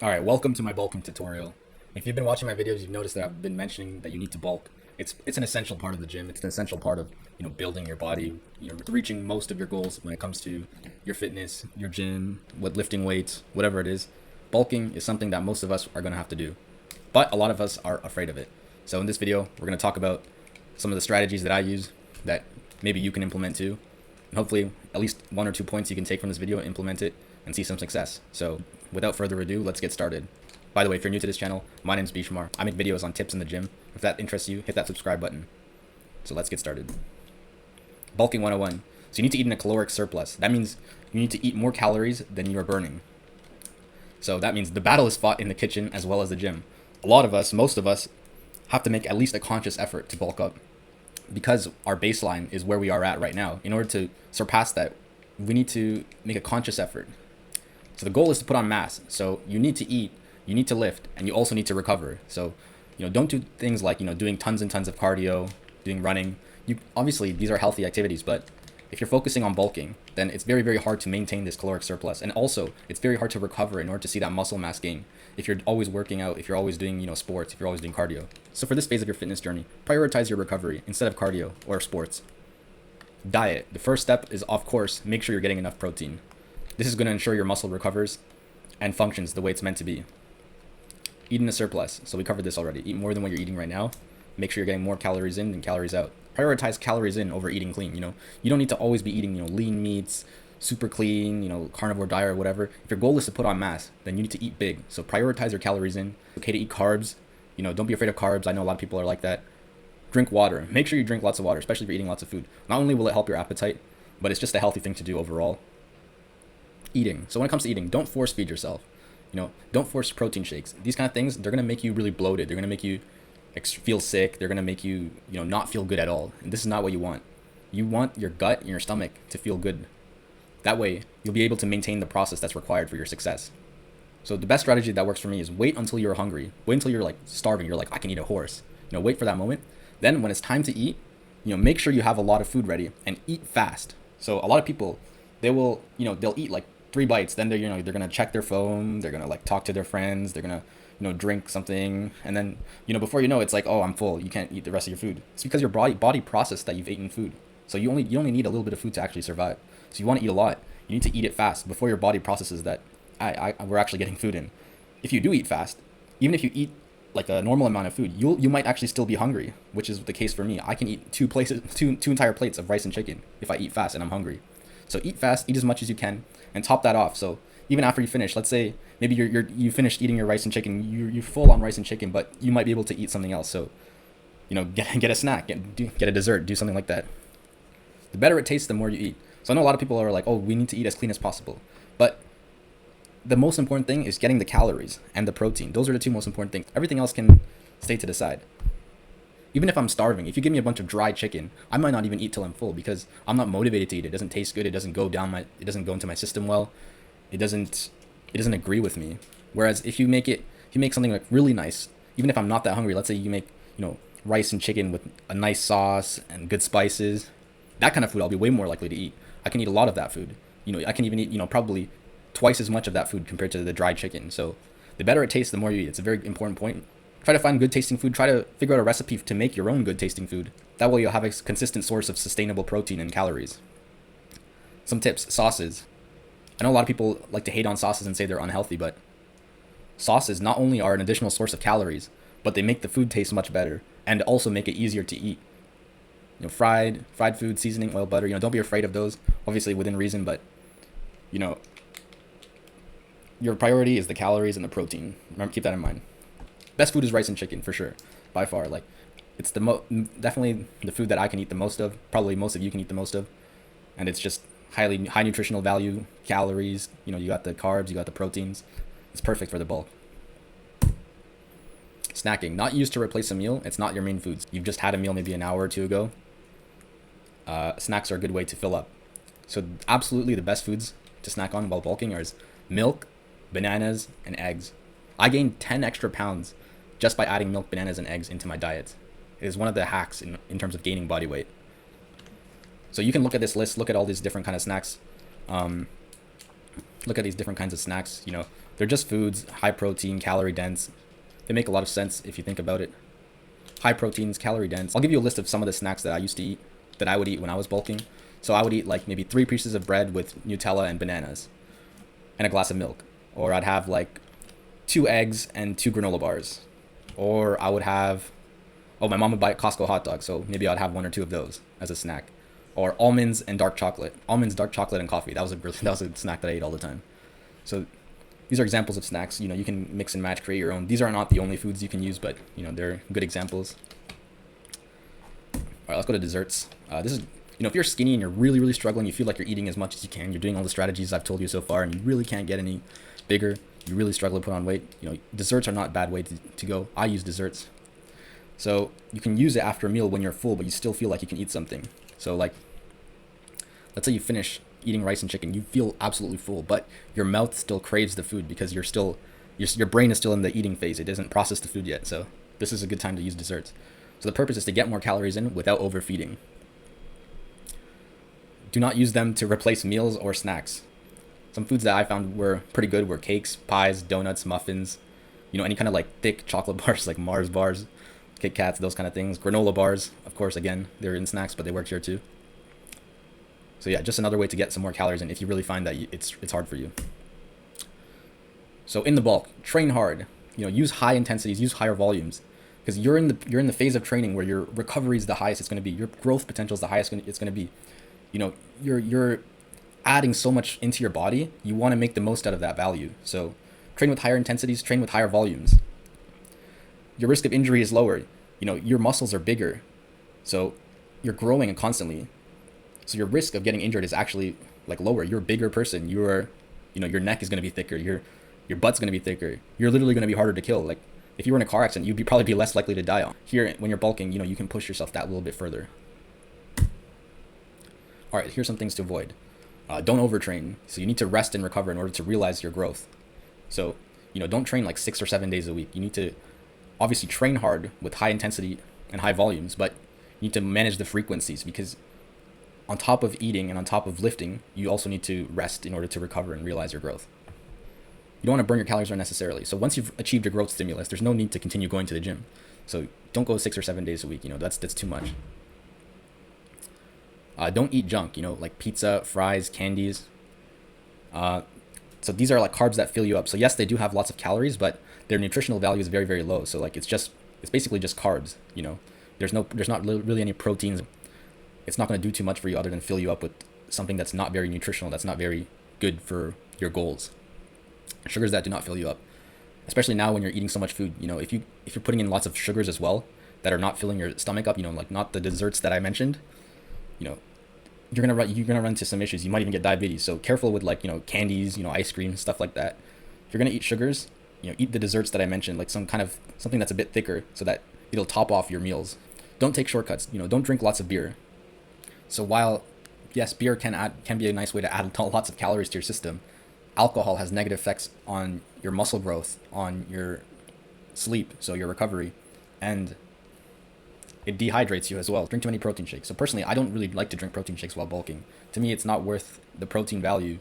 Alright, welcome to my bulking tutorial. If you've been watching my videos, you've noticed that I've been mentioning that you need to bulk. It's an essential part of the gym. It's an essential part of, building your body, reaching most of your goals when it comes to your fitness, your gym, what lifting weights, whatever it is. Bulking is something that most of us are going to have to do. But a lot of us are afraid of it. So in this video, we're going to talk about some of the strategies that I use that maybe you can implement too. And hopefully at least 1 or 2 points you can take from this video, implement it, and see some success. So without further ado, let's get started. By the way, if you're new to this channel, my name is Bishmar. I make videos on tips in the gym. If that interests you, hit that subscribe button. So let's get started. Bulking 101. So you need to eat in a caloric surplus. That means you need to eat more calories than you are burning. So that means the battle is fought in the kitchen as well as the gym. A lot of us, most of us, have to make at least a conscious effort to bulk up because our baseline is where we are at right now. In order to surpass that, we need to make a conscious effort. So the goal is to put on mass. So you need to eat, you need to lift, and you also need to recover. So, don't do things like, doing tons and tons of cardio, doing running. Obviously these are healthy activities, but if you're focusing on bulking, then it's very, very hard to maintain this caloric surplus. And also it's very hard to recover in order to see that muscle mass gain. If you're always working out, if you're always doing, sports, if you're always doing cardio. So for this phase of your fitness journey, prioritize your recovery instead of cardio or sports. Diet. The first step is, of course, make sure you're getting enough protein. This is going to ensure your muscle recovers and functions the way it's meant to be. Eat in a surplus. So we covered this already. Eat more than what you're eating right now. Make sure you're getting more calories in than calories out. Prioritize calories in over eating clean. You don't need to always be eating, lean meats, super clean, carnivore diet or whatever. If your goal is to put on mass, then you need to eat big. So prioritize your calories in. Okay to eat carbs. Don't be afraid of carbs. I know a lot of people are like that. Drink water. Make sure you drink lots of water, especially if you're eating lots of food. Not only will it help your appetite, but it's just a healthy thing to do overall. Eating. So when it comes to eating, don't force feed yourself. Don't force protein shakes. These kind of things, they're going to make you really bloated. They're going to make you feel sick. They're going to make you, not feel good at all. And this is not what you want. You want your gut and your stomach to feel good. That way, you'll be able to maintain the process that's required for your success. So the best strategy that works for me is wait until you're hungry. Wait until you're like starving. You're like, I can eat a horse. Wait for that moment. Then when it's time to eat, make sure you have a lot of food ready and eat fast. So a lot of people, they will, they'll eat like 3 bites, then they're gonna check their phone, they're gonna like talk to their friends, they're gonna drink something, and then before you know it's like, oh, I'm full, you can't eat the rest of your food. It's because your body processed that you've eaten food. So you only need a little bit of food to actually survive. So you want to eat a lot, you need to eat it fast before your body processes that we're actually getting food in. If you do eat fast, even if you eat like a normal amount of food, you might actually still be hungry, which is the case for me. I can eat two entire plates of rice and chicken if I eat fast and I'm hungry. So eat fast, eat as much as you can, and top that off. So even after you finish, let's say maybe you finished eating your rice and chicken, you're full on rice and chicken, but you might be able to eat something else. So get a snack, get a dessert, do something like that. The better it tastes, the more you eat. So I know a lot of people are like, oh, we need to eat as clean as possible, but the most important thing is getting the calories and the protein. Those are the two most important things. Everything else can stay to the side. Even if I'm starving, if you give me a bunch of dry chicken, I might not even eat till I'm full because I'm not motivated to eat. It doesn't taste good. It doesn't go into my system well. It doesn't agree with me. Whereas if you make something like really nice, even if I'm not that hungry, let's say you make, rice and chicken with a nice sauce and good spices, that kind of food I'll be way more likely to eat. I can eat a lot of that food. I can even eat, probably twice as much of that food compared to the dried chicken. So the better it tastes, the more you eat. It's a very important point. Try to find good tasting food. Try to figure out a recipe to make your own good tasting food. That way you'll have a consistent source of sustainable protein and calories. Some tips. Sauces. I know a lot of people like to hate on sauces and say they're unhealthy, but sauces not only are an additional source of calories, but they make the food taste much better and also make it easier to eat. Fried food, seasoning, oil, butter, don't be afraid of those, obviously within reason, but your priority is the calories and the protein. Remember, keep that in mind. Best food is rice and chicken for sure, by far. Like, it's definitely the food that I can eat the most of. Probably most of you can eat the most of, and it's just high nutritional value, calories. You got the carbs, you got the proteins. It's perfect for the bulk. Snacking, not used to replace a meal. It's not your main foods. You've just had a meal maybe an hour or two ago. Snacks are a good way to fill up. So absolutely the best foods to snack on while bulking are milk, bananas, and eggs. I gained 10 extra pounds just by adding milk, bananas, and eggs into my diet. It is one of the hacks in terms of gaining body weight. So you can look at this list, look at all these different kind of snacks. Look at these different kinds of snacks. They're just foods, high protein, calorie dense. They make a lot of sense if you think about it. High proteins, calorie dense. I'll give you a list of some of the snacks that I used to eat, that I would eat when I was bulking. So I would eat like maybe 3 pieces of bread with Nutella and bananas and a glass of milk. Or I'd have like 2 eggs and 2 granola bars. Or I would have, my mom would buy Costco hot dogs, so maybe I'd have 1 or 2 of those as a snack. Or almonds and dark chocolate. Almonds, dark chocolate, and coffee. That was a snack that I ate all the time. So these are examples of snacks. You can mix and match, create your own. These are not the only foods you can use, but they're good examples. All right, let's go to desserts. This is, if you're skinny and you're really, really struggling, you feel like you're eating as much as you can, you're doing all the strategies I've told you so far, and you really can't get any bigger, you really struggle to put on weight, desserts are not a bad way to go. I use desserts. So you can use it after a meal when you're full, but you still feel like you can eat something. So like, let's say you finish eating rice and chicken, you feel absolutely full, but your mouth still craves the food because your brain is still in the eating phase. It doesn't process the food yet. So this is a good time to use desserts. So the purpose is to get more calories in without overfeeding. Do not use them to replace meals or snacks. Some foods that I found were pretty good were cakes, pies, donuts, muffins, any kind of like thick chocolate bars like Mars bars, Kit Kats, those kind of things. Granola bars, of course, again, they're in snacks, but they work here too. So yeah, just another way to get some more calories in if you really find that it's hard for you. So in the bulk, train hard. Use high intensities, use higher volumes, because you're in the phase of training where your recovery is the highest it's going to be, your growth potential is the highest it's going to be. You're adding so much into your body. You want to make the most out of that value. So train with higher intensities, train with higher volumes. Your risk of injury is lower. Your muscles are bigger, so you're growing constantly. So your risk of getting injured is actually like lower. You're a bigger person. Your neck is going to be thicker. Your butt's going to be thicker. You're literally going to be harder to kill. Like if you were in a car accident, you'd probably be less likely to die on. Here, when you're bulking, you can push yourself that little bit further. All right, here's some things to avoid. Don't overtrain. So you need to rest and recover in order to realize your growth. So, don't train like 6 or 7 days a week. You need to obviously train hard with high intensity and high volumes, but you need to manage the frequencies, because on top of eating and on top of lifting, you also need to rest in order to recover and realize your growth. You don't want to burn your calories unnecessarily. So once you've achieved your growth stimulus, there's no need to continue going to the gym. So don't go 6 or 7 days a week. That's too much. Don't eat junk, like pizza, fries, candies. So these are like carbs that fill you up. So yes, they do have lots of calories, but their nutritional value is very, very low. So like it's basically just carbs. There's not really any proteins. It's not going to do too much for you other than fill you up with something that's not very nutritional, that's not very good for your goals. Sugars that do not fill you up, especially now when you're eating so much food. If you're putting in lots of sugars as well that are not filling your stomach up, like not the desserts that I mentioned, you're gonna run into some issues. You might even get diabetes. So careful with like candies, ice cream, stuff like that. If you're gonna eat sugars, eat the desserts that I mentioned, like something that's a bit thicker, so that it'll top off your meals. Don't take shortcuts. Don't drink lots of beer. So while, yes, beer can be a nice way to add lots of calories to your system, alcohol has negative effects on your muscle growth, on your sleep, so your recovery, and it dehydrates you as well. Drink too many protein shakes. So personally, I don't really like to drink protein shakes while bulking. To me, it's not worth the protein value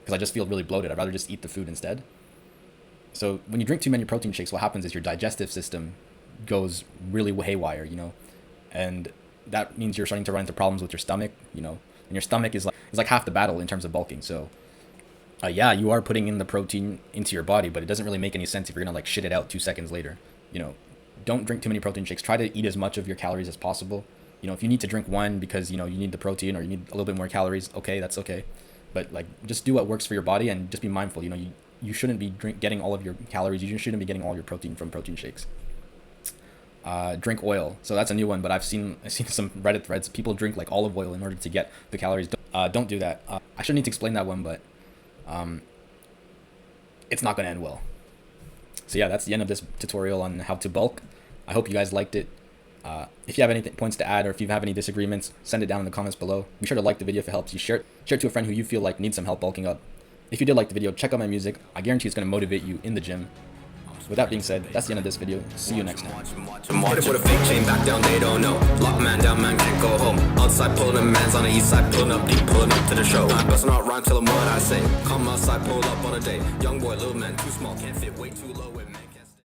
because I just feel really bloated. I'd rather just eat the food instead. So when you drink too many protein shakes, what happens is your digestive system goes really haywire, and that means you're starting to run into problems with your stomach, and your stomach is like half the battle in terms of bulking. So yeah, you are putting in the protein into your body, but it doesn't really make any sense if you're gonna like shit it out 2 seconds later. Don't drink too many protein shakes. Try to eat as much of your calories as possible. If you need to drink one because you need the protein or you need a little bit more calories, okay, that's okay. But like just do what works for your body and just be mindful. You shouldn't be getting all of your calories. You shouldn't be getting all your protein from protein shakes. Drink oil. So that's a new one, but I've seen some Reddit threads. People drink like olive oil in order to get the calories. Don't do that. I shouldn't need to explain that one, but it's not going to end well. So yeah, that's the end of this tutorial on how to bulk. I hope you guys liked it. If you have any points to add or if you have any disagreements, send it down in the comments below. Be sure to like the video if it helps you. Share it to a friend who you feel like needs some help bulking up. If you did like the video, check out my music. I guarantee it's going to motivate you in the gym. with that being said, that's the end of this video. See you next time. Hit him with a fake chain back down, they don't know. Lock man down, man can't go home. Outside pulling them mans on the east side, pulling up deep, pulling up to the show. I bust not rhyme till I'm what I say. Come outside, pull up on a day. Young boy, little man, too small, can't fit way too low.